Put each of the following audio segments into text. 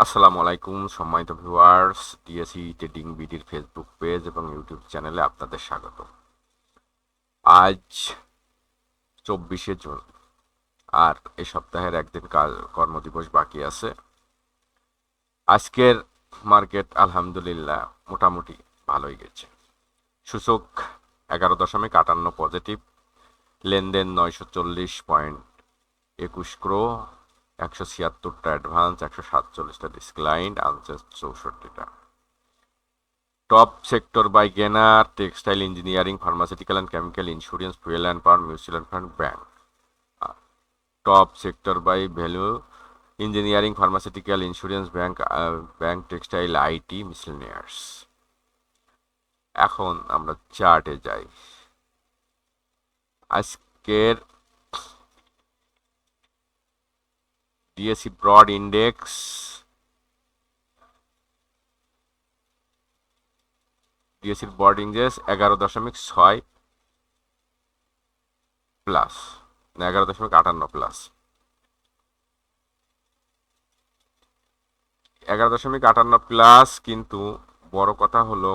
আসসালামু আলাইকুম সম্মানিত ভিউয়ার্স, ডিএসি ট্রেডিং বিডির ফেসবুক পেজ এবং ইউটিউব চ্যানেলে আপনাদের স্বাগত। আজ 24শে জুন, আর এই সপ্তাহের একদিন কর্মদিবস বাকি আছে। আজকের মার্কেট আলহামদুলিল্লাহ মোটামুটি ভালোই গেছে। সূচক 11.58 পজিটিভ, লেনদেন 940.21 ক্রো, 176টা অ্যাডভান্স, 147টা ডিসক্লাইন্ড, আনচেঞ্জ 64টা। Top sector by gainer: textile, engineering, pharmaceutical and chemical, insurance, fuel and power, mutual fund, bank. Top sector by value: engineering, pharmaceutical, insurance, bank, textile, IT, miscellaneous. এখন আমরা চার্টে যাই। আজকের ডিএসি ব্রড ইন্ডেক্স ডিএসির broad index 11.6 plus, 11.58 plus. 11.58 plus, কিন্তু বড় কথা হলো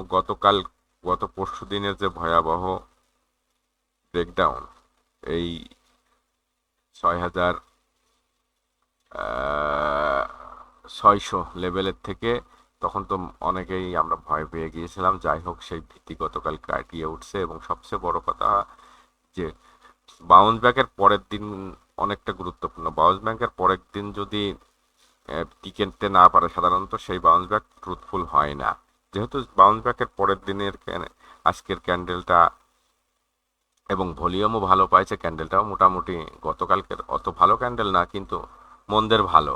গত পরশু দিনের যে ভয়াবহ ব্রেকডাউন, এই 6,600 লেভেলের থেকে, তখন তো অনেকেই আমরা ভয় পেয়ে গিয়েছিলাম। যাই হোক, সেই ভীতি গতকাল কাটিয়ে উঠছে, এবং সবচেয়ে বড় কথা যে বাউন্স ব্যাকের পরের দিন অনেকটা গুরুত্বপূর্ণ। বাউন্স ব্যাকের পরের দিন যদি টিকেতে না পারে, সাধারণত সেই বাউন্স ব্যাক ট্রুথফুল হয় না। যেহেতু বাউন্স ব্যাকের পরের দিনের আজকের ক্যান্ডেলটা এবং ভলিউমও ভালো পাইছে, ক্যান্ডেলটাও মোটামুটি গতকালকের অত ভালো ক্যান্ডেল না, কিন্তু মন্দের ভালো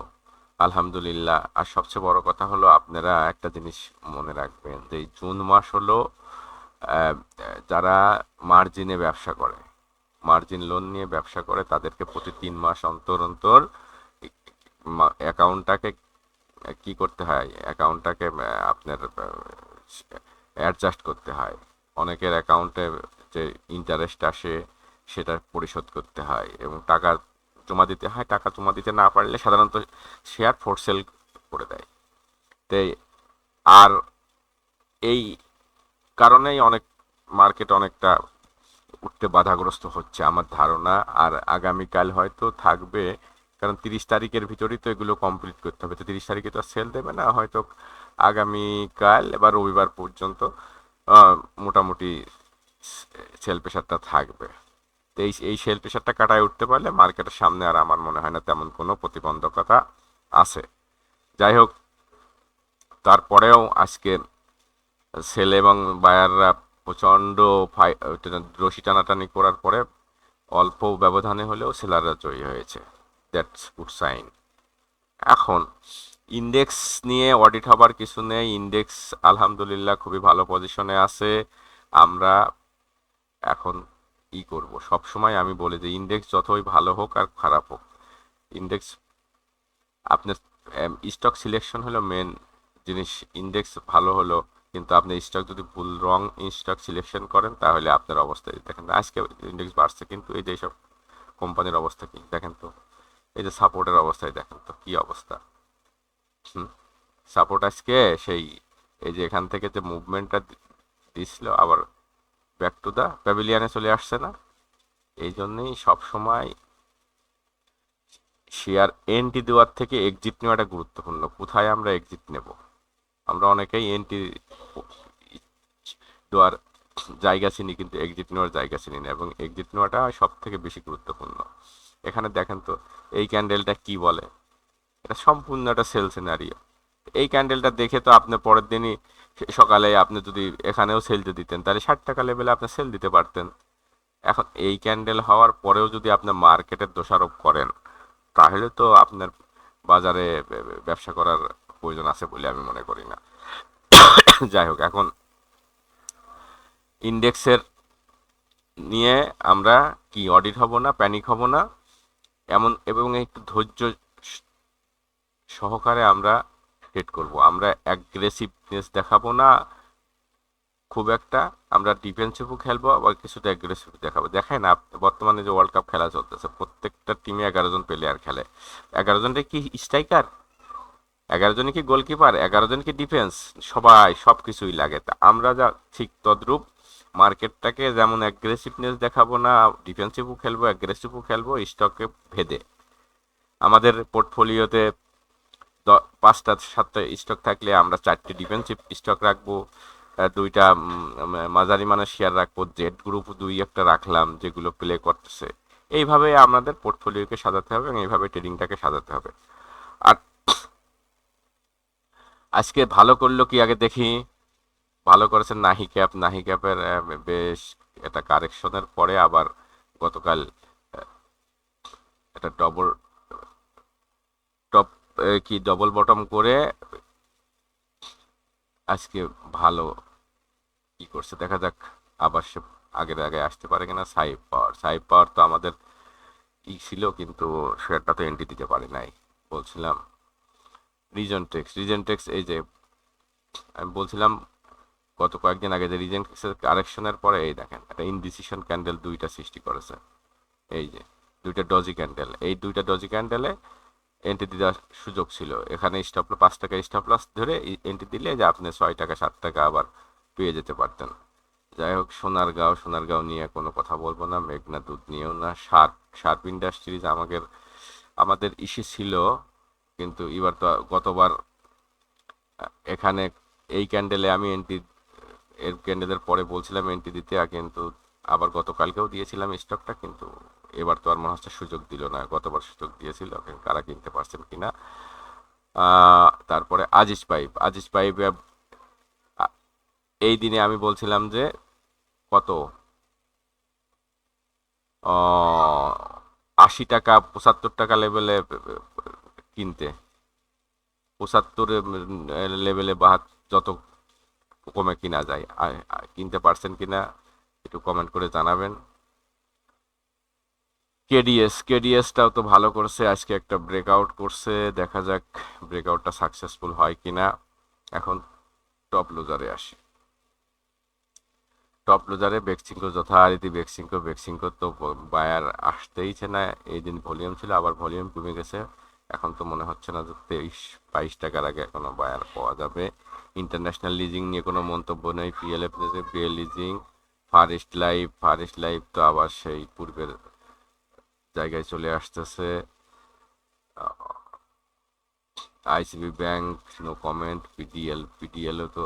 আলহামদুলিল্লাহ। আর সবচেয়ে বড় কথা হলো, আপনারা একটা জিনিস মনে রাখবেন যে এই জুন মাস হলো আহ, যারা মার্জিনে ব্যবসা করে, মার্জিন লোন নিয়ে ব্যবসা করে, তাদেরকে প্রতি 3 মাস অন্তর অন্তর অ্যাকাউন্টটাকে কি করতে হয়, অ্যাকাউন্টটাকে আপনার অ্যাডজাস্ট করতে হয়। অনেকের অ্যাকাউন্টে যে ইন্টারেস্ট আসে সেটা পরিশোধ করতে হয়, এবং টাকা জমা দিতে হয়। টাকা জমা দিতে না পারলে সাধারণত শেয়ার ফোর সেল করে দেয়। তাই আর এই কারণেই মার্কেট অনেকটা উঠতে বাধাগ্রস্ত হচ্ছে আমার ধারণা। আর আগামীকাল হয়তো থাকবে, কারণ 30 তারিখের ভিতরেই তো এগুলো কমপ্লিট করতে হবে। তো 30 তারিখে তো সেল দেবে না, হয়তো আগামীকাল বা রবিবার পর্যন্ত মোটামুটি সেল প্রেশারটা থাকবে। তো এই সেল প্রেশারটা কাটায় উঠতে পারলে মার্কেটের সামনে আর আমার মনে হয় না তেমন কোনো প্রতিবন্ধকতা আছে। যাই হোক, তারপরেও আজকে সেল এবং বায়াররা প্রচণ্ড রশি টানাটানি করার পরে অল্প ব্যবধানে হলেও সেলাররা জয়ী হয়েছে। That's good sign. এখন ইন্ডেক্স নিয়ে অডিট হবার কিছু নেই। ইন্ডেক্স আলহামদুলিল্লাহ খুবই ভালো পজিশনে আছে। আমরা এখন করব, সবসময় আমি বলি যে ইন্ডেক্স যতই ভালো হোক আর খারাপ হোক, ইন্ডেক্স আপনার স্টক সিলেকশন হলো মেন জিনিস। ইন্ডেক্স ভালো হলো, কিন্তু আপনি স্টক যদি ভুল রং স্টক সিলেকশন করেন, তাহলে আপনার অবস্থা দেখেন। আজকে ইন্ডেক্স বাড়ছে, কিন্তু এই যে সব কোম্পানির অবস্থা কি দেখেন তো, এই যে সাপোর্টের অবস্থায় দেখেন তো কি অবস্থা। হুম, সাপোর্ট আজকে সেই, এই যে এখান থেকে যে মুভমেন্টটা দিছিল, আবার ব্যাক টু দা প্যাভিলিয়ানে চলে আসছে না। এই জন্যই সবসময় শেয়ার এন্ট্রি দেওয়ার থেকে এক্সিট নেওয়াটা গুরুত্বপূর্ণ। কোথায় আমরা এক্সিট নেব? আমরা অনেকেই এন্ট্রি দেওয়ার জায়গা চিনি, কিন্তু এক্সিট নেওয়ার জায়গা চিনি না, এবং এক্সিট নেওয়াটা সব থেকে বেশি গুরুত্বপূর্ণ। এখানে দেখেন তো এই ক্যান্ডেলটা কি বলে, এটা সম্পূর্ণ একটা সেল সিনারিও। এই ক্যান্ডেলটা দেখে তো আপনি পরের দিনই সকালে আপনি যদি এখানেও সেল দিতেন, তাহলে 60 টাকা লেভেলে আপনি সেল দিতে পারতেন। এখন এই ক্যান্ডেল হওয়ার পরেও যদি আপনি মার্কেটের দোষারোপ করেন, তাহলে তো আপনার বাজারে ব্যবসা করার প্রয়োজন আছে বলে আমি মনে করি না। যাই হোক, এখন ইন্ডেক্সের নিয়ে আমরা কি অডিট হব না, প্যানিক হব না, এবং একটু ধৈর্য সহকারে আমরা ট্রেড করব। আমরা অ্যাগ্রেসিভনেস দেখাবো না খুব একটা, আমরা ডিফেন্সিভও খেলবো, আবার কিছুটা অ্যাগ্রেসিভ দেখাবো। দেখেন বর্তমানে যে ওয়ার্ল্ড কাপ খেলা চলতেছে, প্রত্যেকটা টিমে 11 জন প্লেয়ার খেলে। 11 জনটাই কি স্ট্রাইকার? 11 জনই কি গোলকিপার, 11 জন কি ডিফেন্স, সবাই সব কিছুই লাগে। তা আমরা যা ঠিক তদ্রূপ মার্কেটটাকে যেমন অ্যাগ্রেসিভনেস দেখাবো না, ডিফেন্সিভও খেলবো অ্যাগ্রেসিভও খেলবো স্টকে ভেদে। আমাদের পোর্টফোলিওতে 5টা 7টা স্টক থাকলে আমরা 4টে ডিফেন্সিভ স্টক রাখবো, 2টা মাঝারি মানের শেয়ার রাখবো, জেড গ্রুপ 2-1টা রাখলাম যেগুলো প্লে করতেছে। এইভাবে আমাদের পোর্টফোলিওকে সাজাতে হবে এবং এইভাবে ট্রেডিংটাকে সাজাতে হবে। আর আজকে ভালো করলো কি আগে দেখি। ভালো করেছেন নাহি ক্যাপ, নাহি ক্যাপের বেশ এটা কারেকশনের পরে আবার গতকাল এটা টপ কি ডবল বটম করে আজকে ভালো কি করছে দেখা যাক। আবার সে আগের আগে আসতে পারে কিনা। সাইপ পাওয়ার তো আমাদের ছিল, কিন্তু শেয়ারটা তো এন্ট্রি দিতে পারে নাই। বলছিলাম রিজেন্টেক্স এই যে আমি বলছিলাম গত কয়েকদিন আগে যে রিজেন্টেক্সের কারেকশনের পরে এই দেখেন একটা ইনডিসিশন ক্যান্ডেল 2টা সৃষ্টি করেছে। এই যে 2টা ডজি ক্যান্ডেল, এই 2টা ডজি ক্যান্ডেলে এন্ট্রি দেওয়ার সুযোগ ছিল। এখানে স্টপ 5 টাকা স্টপ লস ধরে এন্ট্রি দিলে যে আপনি 6 টাকা 7 টাকা আবার পেয়ে যেতে পারতেন। যাই হোক, সোনারগাঁও নিয়ে কোনো কথা বলবো না, মেঘনা দুধ নিয়েও না। শার্প ইন্ডাস্ট্রিজ আমাদের ইস্যু ছিল, কিন্তু এবার তো গতবার এখানে এই ক্যান্ডেলে আমি এর ক্যান্ডেলের পরে বলছিলাম এন্ট্রি দিতে, কিন্তু আবার গতকালকেও দিয়েছিলাম স্টকটা, কিন্তু এবার তো আর মনে হচ্ছে সুযোগ দিল না। গতবার সুযোগ দিয়েছিল, কারা কিনতে পারছেন কিনা। তারপরে আজিজ পাইপ এই দিনে আমি বলছিলাম যে কত 80 টাকা 75 টাকা লেভেলে কিনতে, 75 লেভেলে বা যত কমে কিনা যায়। কিনতে পারছেন কিনা একটু কমেন্ট করে জানাবেন। কেডিএসটাও তো ভালো করছে, আজকে একটা ব্রেকআউট করছে, দেখা যাক ব্রেকআউটটা সাকসেসফুল হয় কিনা। এখন টপ লুজারে যথারীতি বেক্সিমকো তো বায়ার আসতেইছে না। এই দিন ভলিউম ছিল, আবার ভলিউম কমে গেছে। এখন তো মনে হচ্ছে না যে 23-22 টাকার আগে এখনো বায়ার পাওয়া যাবে। ইন্টারন্যাশনাল লিজিং নিয়ে কোনো মন্তব্য নেই। পিএল লিজিং, ফারেস্ট লাইফ তো আবার সেই পূর্বের জায়গায় চলে আসতেছে। ICB bank no comment. পিডিএলও তো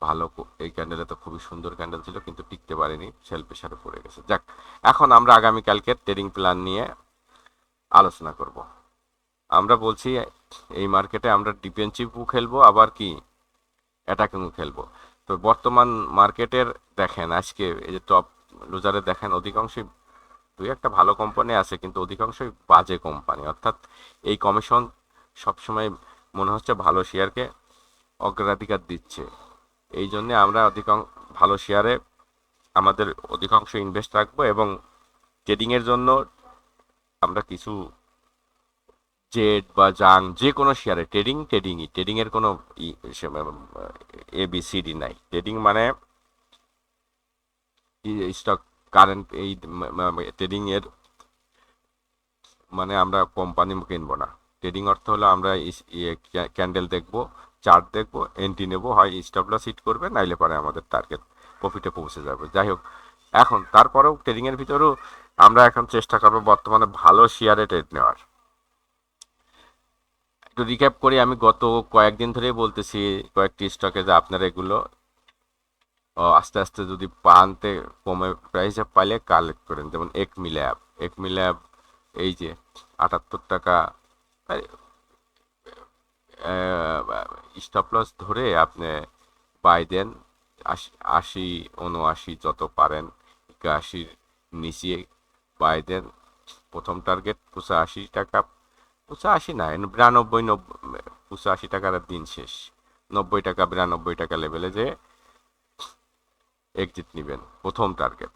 ভালো, এই ক্যান্ডেলে তো খুবই সুন্দর ক্যান্ডেল ছিল, কিন্তু টিকতে পারেনি, সেল প্রেসারে পড়ে গেছে। যাক, এখন আমরা আগামীকালকে ট্রেডিং প্ল্যান নিয়ে আলোচনা করব। আমরা বলছি এই মার্কেটে আমরা ডিফেন্সিভও খেলবো, আবার কি অ্যাটাকিংও খেলবো। তো বর্তমান মার্কেটের দেখেন আজকে এই যে টপ লুজারে দেখেন অধিকাংশই 2-1টা ভালো কোম্পানি আছে, কিন্তু অধিকাংশই বাজে কোম্পানি। অর্থাৎ এই কমিশন সবসময় মনে হচ্ছে ভালো শেয়ারকে অগ্রাধিকার দিচ্ছে। এই জন্যে আমরা ভালো শেয়ারে আমাদের অধিকাংশ ইনভেস্ট রাখবো, এবং ট্রেডিংয়ের জন্য আমরা কিছু জেড বা জাং যে কোনো শেয়ারে ট্রেডিংয়ের কোনো ABCD নাই। ট্রেডিং মানে স্টক কারেন্ট, এই ট্রেডিংয়ের মানে আমরা কোম্পানি কিনবো না। ট্রেডিং অর্থ হলো আমরা ক্যান্ডেল দেখবো, চার্ট দেখবো, এন্ট্রি নেবো, হয় স্টপ লস হিট করবে, নাইলে পরে আমাদের টার্গেট প্রফিটে পৌঁছে যাবে। যাই হোক, এখন তারপরেও ট্রেডিংয়ের ভিতরেও আমরা এখন চেষ্টা করবো বর্তমানে ভালো শেয়ারে ট্রেড নেওয়ার। একটু রিক্যাপ করি, আমি গত কয়েকদিন ধরেই বলতেছি কয়েকটি স্টকে যে আপনারা এগুলো আস্তে আস্তে যদি পানতে কমে প্রাইসে পাইলে কালেক্ট করেন। যেমন একমি ল্যাব এই যে 78 টাকা স্টপ লস ধরে আপনি বাই দেন। 80 79 যত পারেন, 81 নিচে বাই দেন। প্রথম টার্গেট 85 টাকা, 85 না 92, 85 টাকার দিন শেষ। 90 টাকা 92 টাকা লেভেলে যে এক্সিট নেবেন, প্রথম টার্গেট।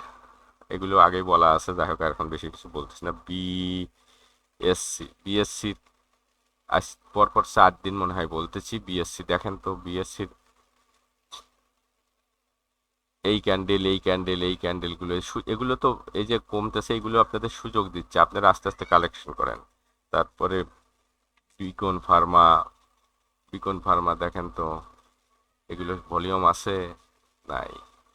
এগুলো আগেই বলা আছে, যাই হোক এখন বেশি কিছু বলতেছি না। বিএসসি আজ পরপর 4 দিন মনে হয় বলতেছি। বিএসসি দেখেন তো, বিএসসির এই ক্যান্ডেলগুলো এগুলো তো এই যে কমতেছে, এগুলো আপনাদের সুযোগ দিচ্ছে, আপনারা আস্তে আস্তে কালেকশন করেন। তারপরে বিকন ফার্মা বিকন ফার্মা দেখেন তো, এগুলো ভলিউম আছে? নাই।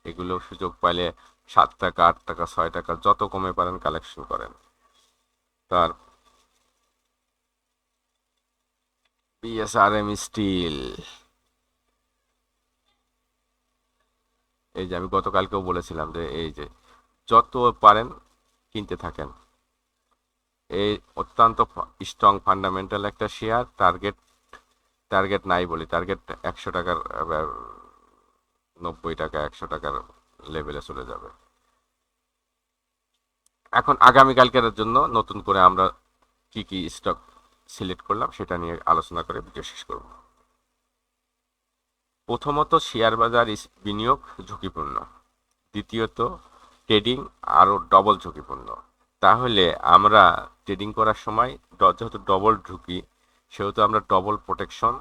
এগুলো সুযোগ পাইলে 7 টাকা, 8 টাকা, 6 টাকা যত কমে পারেন কালেকশন করেন। তার বিএসআরএম স্টিল, এই যে আমি গতকালকেও বলেছিলাম যে এই যে যত পারেন কিনতে থাকেন। এই অত্যন্ত স্ট্রং ফান্ডামেন্টাল একটা শেয়ার। টার্গেট নাই বলি, টার্গেট 100 টাকার, 90 টাকা, 100 টাকার লেভেলে চলে যাবে। এখন আগামীকালকের জন্য নতুন করে আমরা কি কি স্টক সিলেক্ট করলাম সেটা নিয়ে আলোচনা করে ভিডিও শেষ করব। প্রথমত, শেয়ার বাজার বিনিয়োগ ঝুঁকিপূর্ণ। দ্বিতীয়ত, ট্রেডিং আরও ডবল ঝুঁকিপূর্ণ। তাহলে আমরা ট্রেডিং করার সময় যেহেতু ডবল ঝুঁকি, সেহেতু আমরা ডবল প্রোটেকশন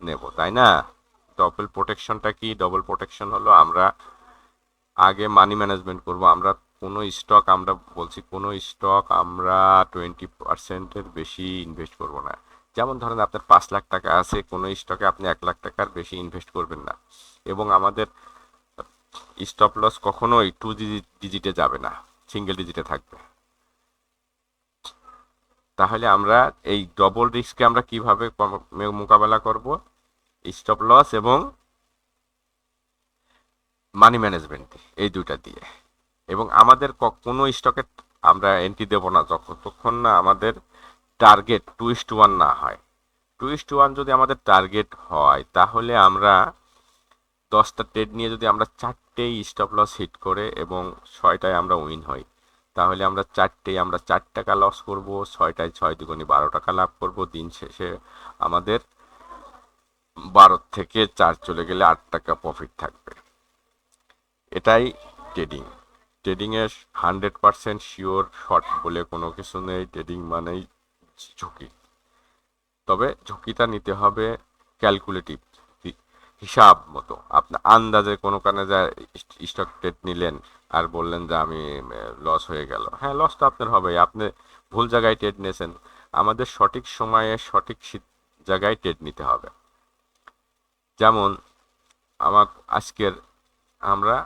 নেব, তাই না? ডবল প্রোটেকশনটা কি? ডবল প্রোটেকশন হলো আমরা আগে মানি ম্যানেজমেন্ট করব। আমরা কোনো স্টক আমরা 20%-এর বেশি ইনভেস্ট করব না। যেমন ধরেন আপনার 5 লাখ টাকা আছে, কোনো স্টকে আপনি 1 লাখ টাকার বেশি ইনভেস্ট করবেন না। এবং আমাদের স্টপ লস কখনোই 2 ডিজিটে যাবে না, সিঙ্গেল ডিজিটে থাকবে। তাহলে আমরা এই ডবল রিস্ককে আমরা কিভাবে মোকাবেলা করব? স্টপ লস এবং মানি ম্যানেজমেন্ট, এই দুইটা দিয়ে। এবং আমাদের কোনো স্টকে আমরা এন্ট্রি দেব না যতক্ষণ না আমাদের টার্গেট 2:1 না হয়। 2:1 যদি আমাদের টার্গেট হয়, তাহলে আমরা 10টা ট্রেড নিয়ে যদি আমরা 4টেই স্টপ লস হিট করে এবং 6টায় আমরা উইন হই, তাহলে আমরা 4 টাকা লস করব, 6টায় 6 দুগুণে 12 টাকা লাভ করব। দিন শেষে আমাদের 12 থেকে 4 চলে গেলে 8 টাকা প্রফিট থাকবে। এটাই ট্রেডিং। ট্রেডিংয়ের 100% শিওর শর্ট বলে কোনো কিছু নেই। ট্রেডিং মানেই ঝুঁকি। তবে ঝুঁকিটা নিতে হবে ক্যালকুলেটিভ, হিসাব মতো। আপনার আন্দাজে কোনো কারণে যা স্টক ট্রেড নিলেন আর বললেন যে আমি লস হয়ে গেল, হ্যাঁ লস তো আপনার হবে, আপনি ভুল জায়গায় ট্রেড নিয়েছেন। আমাদের সঠিক সময়ে সঠিক জায়গায় ট্রেড নিতে হবে। যেমন আজকের আমরা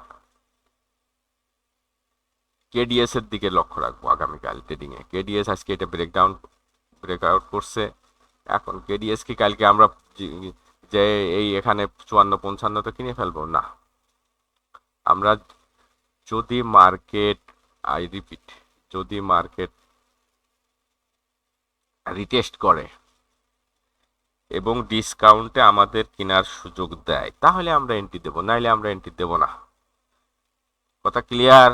কেডিএস এর দিকে লক্ষ্য রাখবো আগামীকাল ট্রেডিংয়ে। কেডিএস আজকে এটা ব্রেকআউট করছে। এখন কেডিএস কি কালকে আমরা যে এই এখানে 54-55 তো কিনে ফেলবো না। আমরা যদি মার্কেট, আই রিপিট, যদি মার্কেট রিটেস্ট করে এবং ডিসকাউন্টে আমাদের কেনার সুযোগ দেয়, তাহলে আমরা এন্ট্রি দেবো, নাইলে আমরা এন্ট্রি দেবো না। কথা ক্লিয়ার?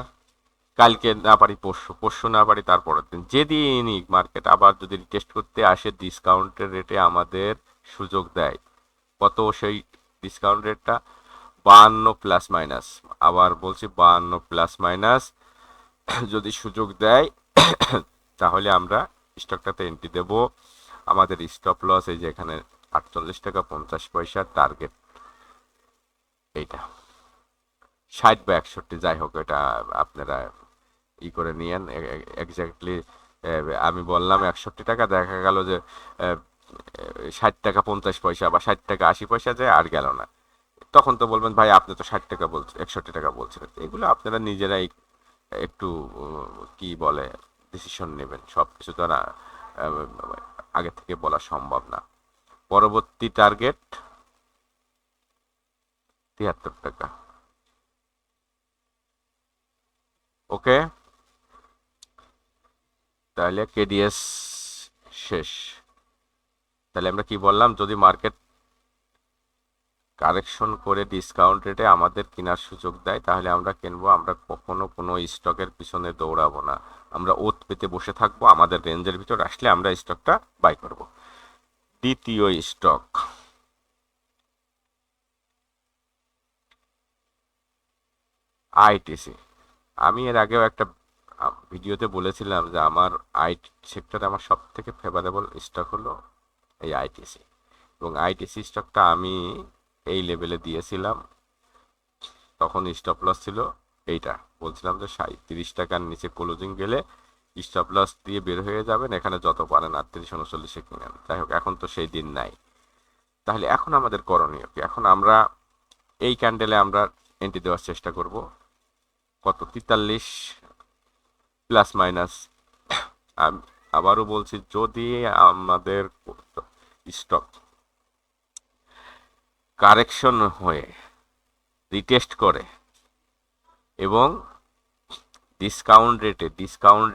কালকে না পারি পরশু, পরশু না পারি তারপরের দিন, যেদিনই মার্কেট আবার যদি টেস্ট করতে আসে ডিসকাউন্টের রেটে আমাদের সুযোগ দেয়, কত সেই ডিসকাউন্ট রেটটা? 52+-, আবার বলছি 52+- যদি সুযোগ দেয় তাহলে আমরা স্টকটাতে এন্ট্রি দেব। আমাদের স্টপ লস এই যে এখানে 48 টাকা 50 পয়সা, টার্গেট এইটা 60 বা 61, যাই হোক, এটা আপনারা করে নিয়েন এক্স্যাক্টলি। আমি বললাম 61 টাকা, দেখা গেল যে 60 টাকা 50 পয়সা বা 60 টাকা 80 পয়সা যায় আর গেল না। তখন তো বলবেন ভাই আপনি তো 60 টাকা বলছেন, 61 টাকা বলছেন। এগুলো আপনারা নিজেরাই একটু কি বলে ডিসিশন নেবেন। সব কিছু তো না আগে থেকে বলা সম্ভব না। পরবর্তী টার্গেট 73 টাকা। ওকে, তাহলে কেডিএস শেষ। তাহলে আমরা কি বললাম? যদি মার্কেট কারেকশন করে ডিসকাউন্ট রেটে আমাদের কেনার সুযোগ দেয়, তাহলে আমরা কিনবো। আমরা কখনো কোনো স্টকের পিছনে দৌড়াবো না, আমরা ওত পেতে বসে থাকবো। আমাদের রেঞ্জের ভিতর আসলে আমরা স্টকটা বাই করব। দ্বিতীয় স্টক আইটিসি। আমি এর আগেও একটা ভিডিওতে বলেছিলাম যে আমার আইটি সেক্টরে আমার সব থেকে ফেভারেবল স্টক হলো এই আইটিসি। এবং আইটিসি স্টকটা আমি এই লেভেলে দিয়েছিলাম, তখন স্টপ লস ছিল এইটা। বলছিলাম যে 30 টাকার নিচে ক্লোজিং গেলে স্টপ লস দিয়ে বের হয়ে যাবেন, এখানে যত পারেন 38-39-এ কিনেন। যাই হোক, এখন তো সেই দিন নাই। তাহলে এখন আমাদের করণীয় কি? এখন আমরা এই ক্যান্ডেলে আমরা এন্ট্রি দেওয়ার চেষ্টা করব কত 43 প্লাস মাইনাস। আবারও বলছি, যদি আমাদের স্টক কারেকশন হয়ে রিটেস্ট করে এবং ডিসকাউন্ট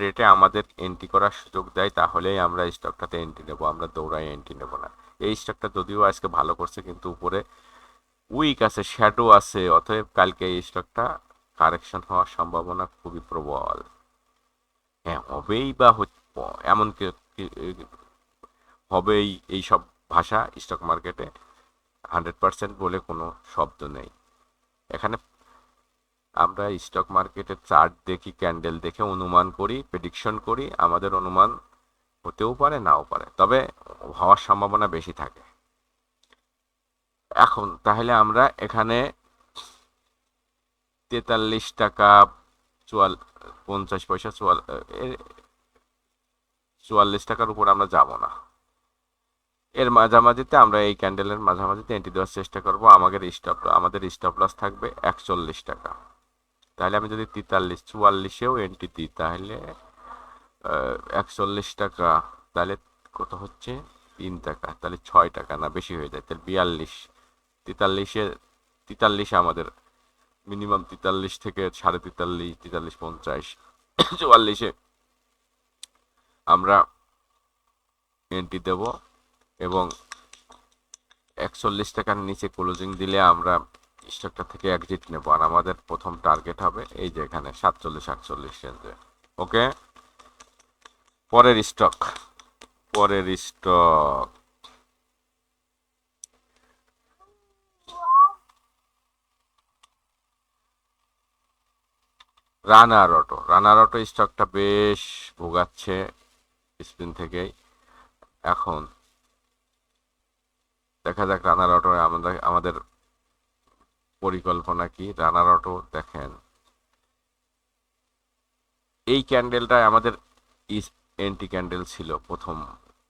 রেটে আমাদের এন্ট্রি করার সুযোগ দেয়, তাহলেই আমরা স্টকটাতে এন্ট্রি নেব, আমরা দৌড়াই এন্ট্রি নেব না। এই স্টকটা যদিও আজকে ভালো করছে, কিন্তু উপরে উইক আছে, শ্যাডো আছে, অতএব কালকে এই স্টকটা কারেকশন হওয়ার সম্ভাবনা খুবই প্রবল। হ্যাঁ, হবেই বা এমন হবেই, এই সব ভাষা স্টক মার্কেটে 100% বলে কোনো শব্দ নেই। এখানে আমরা স্টক মার্কেটের চার্ট দেখি, ক্যান্ডেল দেখে অনুমান করি, প্রেডিকশন করি। আমাদের অনুমান হতেও পারে, নাও পারে, তবে হওয়ার সম্ভাবনা বেশি থাকে। এখন তাহলে আমরা এখানে 43 টাকা 50 পয়সা 44 টাকার উপর আমরা যাব না। এর মাঝামাঝিতে আমরা এই ক্যান্ডেলের মাঝামাঝিতে এন্ট্রি দেওয়ার চেষ্টা করব। আমাদের স্টপ লস থাকবে 41 টাকা। তাহলে আমি যদি 44-44-এও এন্ট্রি দিই, তাহলে 41 টাকা, তাহলে কত হচ্ছে 3 টাকা, তাহলে 6 টাকা না বেশি হয়ে যায়, তাহলে 42। 43-এ আমাদের মিনিমাম 43 থেকে 43.5, 43.50, 44-এ আমরা এন্ট্রি দেব এবং 41 টাকার নিচে ক্লোজিং দিলে আমরা স্টকটা থেকে এক্সিট নেব। আর আমাদের প্রথম টার্গেট হবে এই যে এখানে 47-48 রেঞ্জে। ওকে, পরের স্টক রানার অটো স্টকটা বেশ ভোগাচ্ছে কিছুদিন থেকেই। এখন দেখা যাক রানার অটো আমাদের পরিকল্পনা কি। রানার অটো দেখেন, এই ক্যান্ডেলটায় আমাদের এন্টি ক্যান্ডেল ছিল প্রথম,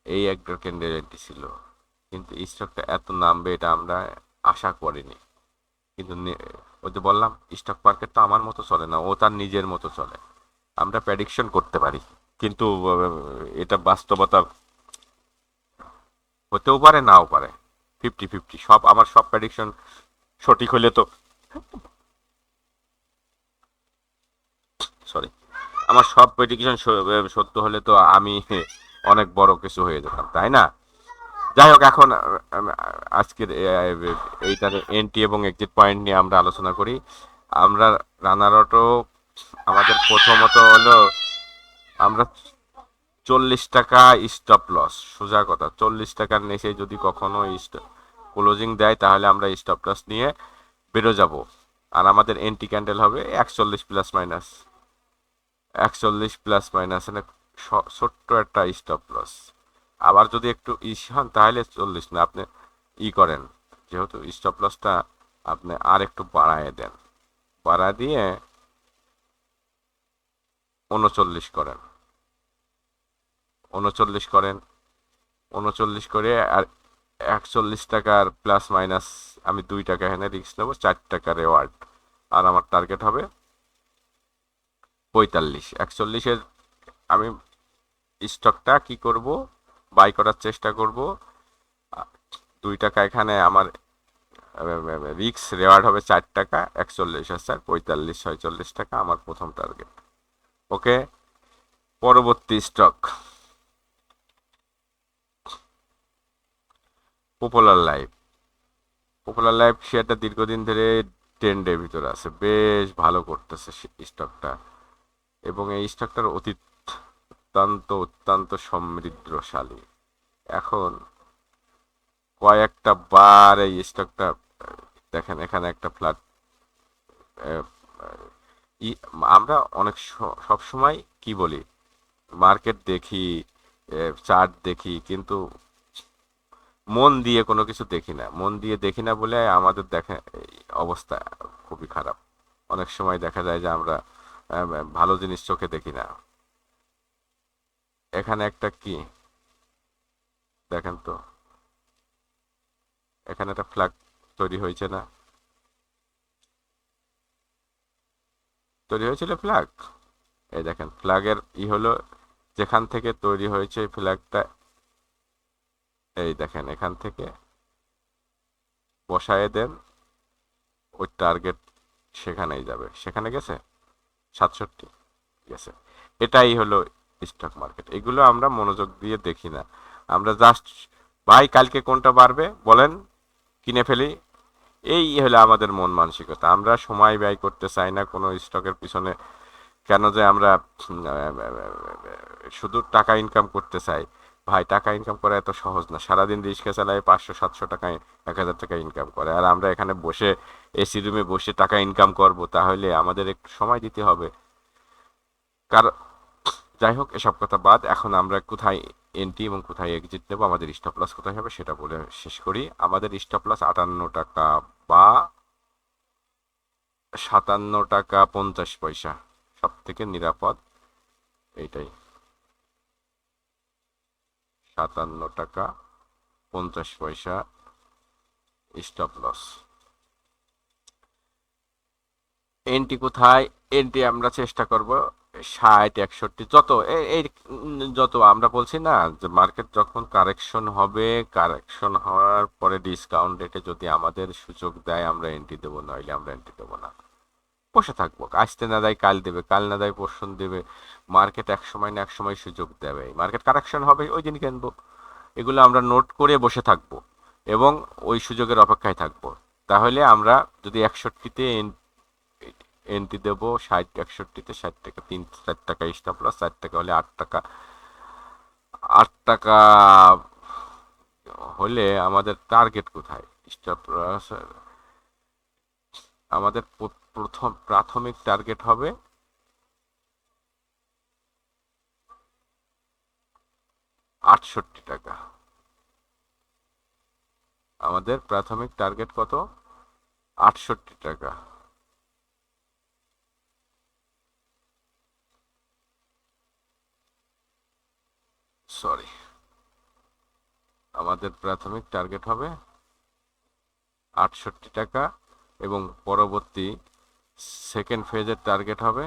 এই একটা ক্যান্ডেল এন্টি ছিল, কিন্তু স্টকটা এত নামবে এটা আমরা আশা করিনি। কিন্তু ওই যে বললাম, স্টক মার্কেট তো আমার মতো চলে না, ও তার নিজের মতো চলে। আমরা প্রেডিকশন করতে পারি, কিন্তু এটা বাস্তবতা হতেও পারে, নাও পারে। 50-50, আমার সব প্রেডিকশন সঠিক হলে তো, সরি, আমার সব প্রেডিকশন সত্য হলে তো আমি অনেক বড় কিছু হয়ে যেতাম, তাই না? যাই হোক, এখন আজকের এইটার এন্ট্রি এবং এক্সিট পয়েন্ট নিয়ে আমরা আলোচনা করি। আমরা রানার অটো আমাদের প্রথমত হলো, আমরা 40 টাকা স্টপ লস, সোজা কথা। 40 টাকার নিচে যদি কখনো ক্লোজিং দেয়, তাহলে আমরা স্টপ লস নিয়ে বেরো যাব। আর আমাদের এন্ট্রি ক্যান্ডেল হবে 41 প্লাস মাইনাস, 41 প্লাস মাইনাস, ছোট্ট একটা স্টপ লস। আবার যদি একটু হন, তাহলে 40 না, আপনি করেন, যেহেতু স্টপ লসটা আপনি আর একটু বাড়ায় দেন, বাড়ায় দিয়ে 39 করেন, 39 করেন, 39 করে আর 41 টাকার প্লাস মাইনাস, আমি 2 টাকা এখানে রিস্ক নেবো, 4 টাকা রেওয়ার্ড। আর আমার টার্গেট হবে 45। 41-এর আমি স্টকটা কি করব, বাই করার চেষ্টা করব। 2 টাকা এখানে আমার রিক্স, রেওয়ার্ড হবে 4 টাকা, 41 হাজার 45-46 টাকা আমার প্রথম টার্গেট। ওকে, পরবর্তী stock popular life. Popular life শেয়ারটা দীর্ঘদিন ধরে ট্রেন্ডের ভিতরে আছে, বেশ ভালো করতেছে স্টকটা, এবং এই স্টকটার অত্যন্ত সমৃদ্ধশালী। এখন কয়েকটা বার এই স্টকটা দেখেন, এখানে একটা ফ্ল্যাট। আমরা অনেক সব সময় কি বলি, মার্কেট দেখি, চার্ট দেখি, কিন্তু মন দিয়ে কোনো কিছু দেখি না। মন দিয়ে দেখি না বলে আমাদের অবস্থা খুবই খারাপ। অনেক সময় দেখা যায় যে আমরা ভালো জিনিস চোখে দেখি না। এখানে একটা কি দেখেন তো, এখানে একটা ফ্ল্যাগ তৈরি হয়েছে না? তৈরি হয়েছিল ফ্ল্যাগ। এই দেখেন ফ্ল্যাগের হলো, যেখান থেকে তৈরি হয়েছে ফ্ল্যাগটা, এই দেখেন এখান থেকে বসায় দেন, ওই টার্গেট সেখানেই যাবে। সেখানে গেছে 67 গেছে। এটাই হলো স্টক মার্কেট। এগুলো আমরা মনোযোগ দিয়ে দেখি না। আমরা জাস্ট ভাই কালকে কোনটা বাড়বে বলেন, কিনে ফেলি। এই হলো আমাদের মন মানসিকতা। আমরা সময় ব্যয় করতে চাই না কোনো স্টকের পিছনে। কেন যে আমরা শুধু টাকা ইনকাম করতে চাই? ভাই টাকা ইনকাম করা এত সহজ না। সারাদিন রিক্সা চালায় 500-700 টাকায় 1000 টাকা ইনকাম করে, আর আমরা এখানে বসে এসি রুমে বসে টাকা ইনকাম করব? তাহলে আমাদের একটু সময় দিতে হবে। কারণ যাই হোক, এসব কথা বাদ। এখন আমরা কোথায় এন্ট্রি এবং কোথায় এক্সিট নেব, আমাদের স্টপ লস কোথায় হবে সেটা বলে শেষ করি। আমাদের স্টপ লস 58 টাকা বা 57 টাকা 50 পয়সা, সব থেকে নিরাপদ এইটাই। 57 টাকা 50 পয়সা স্টপ লস। এন্ট্রি কোথায়? এন্ট্রি আমরা চেষ্টা করব 60-61, যত এই যত আমরা বলছি না যে মার্কেট যখন কারেকশন হবে, কারেকশন হওয়ার পরে ডিসকাউন্ট রেটে যদি আমাদের সুযোগ দেয় আমরা এন্ট্রি দেবো, নইলে আমরা এন্ট্রি দেবো না। বসে থাকবো, আসতে না দেয় কাল দেবে, কাল না দেয় পরশু দেবে। মার্কেট এক সময় না এক সময় সুযোগ দেবে, মার্কেট কারেকশন হবে ওই দিন কিনবো। এগুলো আমরা নোট করে বসে থাকবো এবং ওই সুযোগের অপেক্ষায় থাকবো। তাহলে আমরা যদি 61-তে এন্ট্রি দেবো, 60-61-তে 60 টাকা 4 টাকা স্টপ লস, 4 টাকা হলে 8 টাকা। 8 টাকা হলে আমাদের টার্গেট কোথায়? স্টপ লস আমাদের প্রথম প্রাথমিক টার্গেট হবে 68 টাকা। আমাদের প্রাথমিক টার্গেট কত? 68 টাকা। সরি, আমাদের প্রাথমিক টার্গেট হবে 68 টাকা এবং পরবর্তী সেকেন্ড ফেজের টার্গেট হবে,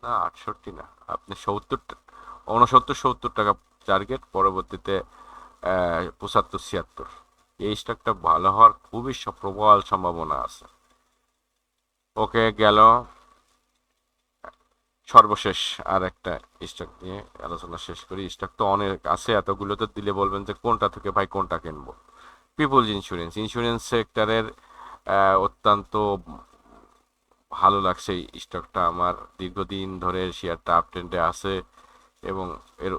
না 68 না, আপনি 69-70 টাকা টার্গেট, পরবর্তীতে 75-76। এই স্টকটা ভালো হওয়ার খুবই প্রবল সম্ভাবনা আছে। ওকে গেল। সর্বশেষ আর একটা স্টক নিয়ে আলোচনা শেষ করি। স্টক তো অনেক আছে, এতগুলো তো দিলে বলবেন যে কোনটা থেকে ভাই কোনটা কিনবো। পিপলস ইন্স্যুরেন্স, ইন্স্যুরেন্স সেক্টরের অত্যন্ত ভালো লাগছে এই স্টকটা আমার। দীর্ঘদিন ধরে শেয়ারটা আপ ট্রেন্ডে আছে এবং এর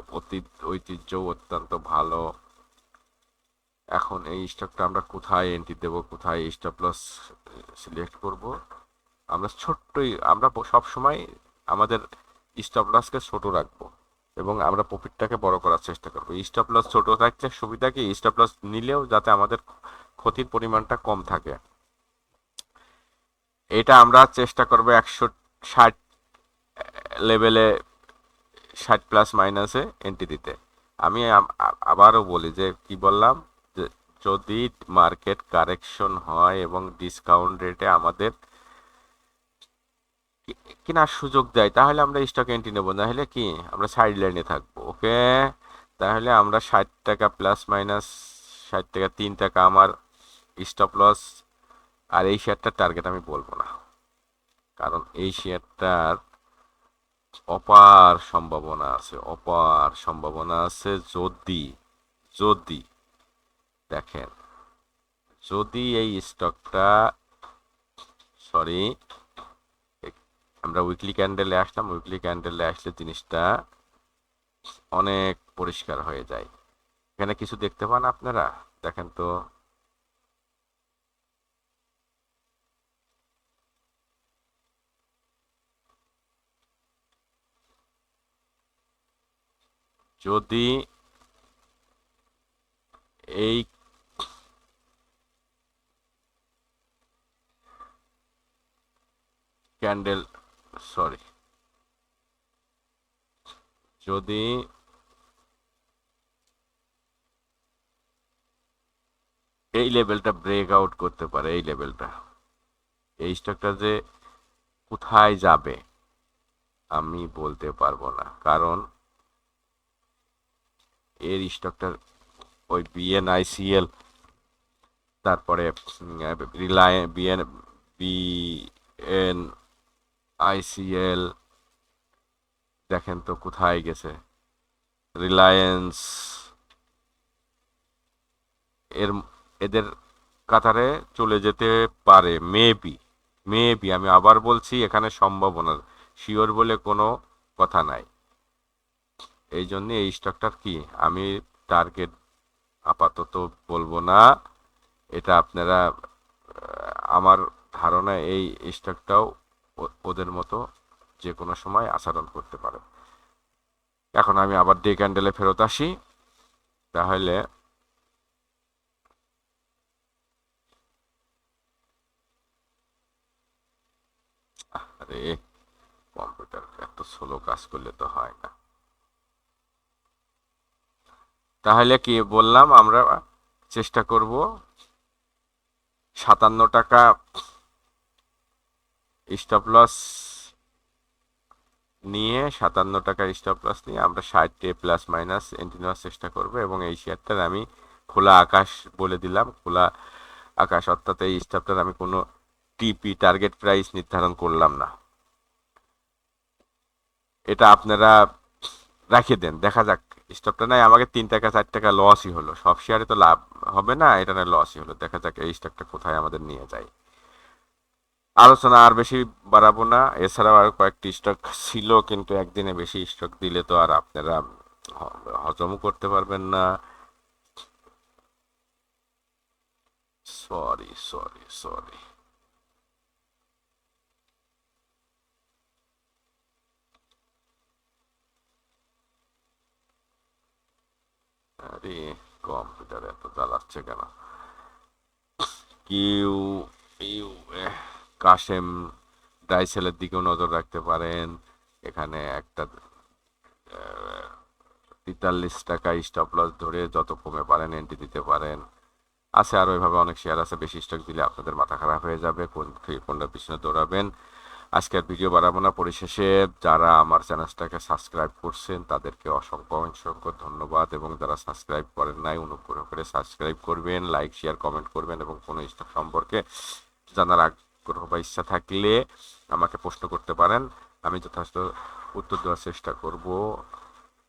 ঐতিহ্যও অত্যন্ত ভালো। এখন এই স্টকটা আমরা কোথায় এন্ট্রি দেব, কোথায় স্টপ লস সিলেক্ট করব? আমরা সব সময় আমাদের স্টপ লসকে ছোট রাখবো এবং আমরা প্রফিটটাকে বড় করার চেষ্টা করবো। স্টপ লস ছোট থাকলে সুবিধা কি, স্টপ লস নিলেও যাতে আমাদের ক্ষতির পরিমাণটা কম থাকে। এটা আমরা চেষ্টা করবো 160 লেভেলে, 60 প্লাস মাইনাসে এন্ট্রি দিতে। আমি আবারও বলি যে কি বললাম, যে যদি মার্কেট কারেকশন হয় এবং ডিসকাউন্ট রেটে আমাদের কেনার সুযোগ দেয়, তাহলে আমরা স্টক এন্ট্রি নেবো, নাহলে কি আমরা সাইড লাইনে থাকবো। ওকে, তাহলে আমরা 60 টাকা প্লাস মাইনাস, 60 টাকা 3 টাকা আমার স্টপ লস। আর এই শেয়ারটার টার্গেট আমি বলবো না, কারণ এই শেয়ারটার অপার সম্ভাবনা আছে, অপার সম্ভাবনা আছে। যদি যদি দেখেন, যদি এই স্টকটা, সরি, আমরা উইকলি ক্যান্ডেলে আসলাম, উইকলি ক্যান্ডেলে আসলে জিনিসটা অনেক পরিষ্কার হয়ে যায়। এখানে কিছু দেখতে পান আপনারা? দেখেন তো। যদি এই ক্যান্ডেল, সরি, যদি এই লেভেলটা ব্রেক আউট করতে পারে, এই লেভেলটা, এই স্টকটা যে কোথায় যাবে আমি বলতে পারবো না, কারণ এর স্টকটার ওই বিএনআইসিএল, তারপরে রিলায়েন্স বিএনআইসিএল দেখেন তো কোথায় গেছে, রিলায়েন্স, এর এদের কাতারে চলে যেতে পারে, মেবি, মেবি, আমি আবার বলছি এখানে সম্ভাবনা, শিওর বলে কোনো কথা নাই। এই জন্য এই স্টকটার কি আমি টার্গেট আপাতত বলবো না, এটা আপনারা আমার ধারণা এই স্টকটাও ওদের মতো যে কোনো সময় আচরণ করতে পারে। এখন আমি আবার ডে ক্যান্ডেলে ফেরত আসি, তাহলে আরে কম্পিউটার এত স্লো কাজ করলে তো হয় না। তাহলে কি বললাম, আমরা চেষ্টা করব 57 টাকা স্টপ লস নিয়ে, 57 টাকার স্টপ লস নিয়ে আমরা 60 প্লাস মাইনাস এন্ট্রি নেওয়ার চেষ্টা করব। এবং এই শেয়ারটার আমি খোলা আকাশ বলে দিলাম, খোলা আকাশ অর্থাৎ এই স্টপটার আমি কোনো টিপি টার্গেট প্রাইস নির্ধারণ করলাম না, এটা আপনারা রাখে দেন, দেখা যাক। স্টপটা নাই আমাকে 3 টাকা 4 টাকা লসই হলো, সব শেয়ারে তো লাভ হবে না, এটা নয় লসই হলো, দেখা যাক এই স্টকটা কোথায় আমাদের নিয়ে যায়। আলোচনা আর বেশি বাড়াবো না, এছাড়াও আরো কয়েকটি স্টক ছিল, কিন্তু একদিনে বেশি স্টক দিলে তো আর আপনারা হজমও করতে পারবেন না। সরি সরি সরি, আরে কম্পিউটার এত জ্বালাচ্ছে কেন। কিউ ইউ কাশেম ডাইসেলের দিকেও নজর রাখতে পারেন, এখানে একটা 43 টাকা স্টপ লস ধরে যত কমে পারেন এন্ট্রি দিতে পারেন। আছে আরও এভাবে অনেক শেয়ার আছে, বেশি স্টক দিলে আপনাদের মাথা খারাপ হয়ে যাবে, কোন থেকে কোনটার পিছনে দৌড়াবেন। আজকের ভিডিও বাড়াবো না, পরিশেষে যারা আমার চ্যানেলটাকে সাবস্ক্রাইব করছেন তাদেরকে অসংখ্য অসংখ্য ধন্যবাদ, এবং যারা সাবস্ক্রাইব করেন নাই অনুগ্রহ করে সাবস্ক্রাইব করবেন, লাইক শেয়ার কমেন্ট করবেন, এবং কোনো স্টক সম্পর্কে জানার আগ্রহ বা ইচ্ছা থাকলে আমাকে প্রশ্ন করতে পারেন, আমি যথাযথ উত্তর দেওয়ার চেষ্টা করব।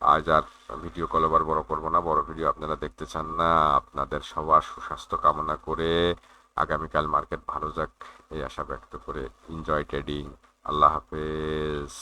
আজ আর ভিডিও কল আবার বড় করবো না, বড় ভিডিও আপনারা দেখতে চান না। আপনাদের সবার সুস্বাস্থ্য কামনা করে আগামীকাল মার্কেট ভালো যাক এই আশা ব্যক্ত করে এনজয় ট্রেডিং। আল্লাহ হাফেজ।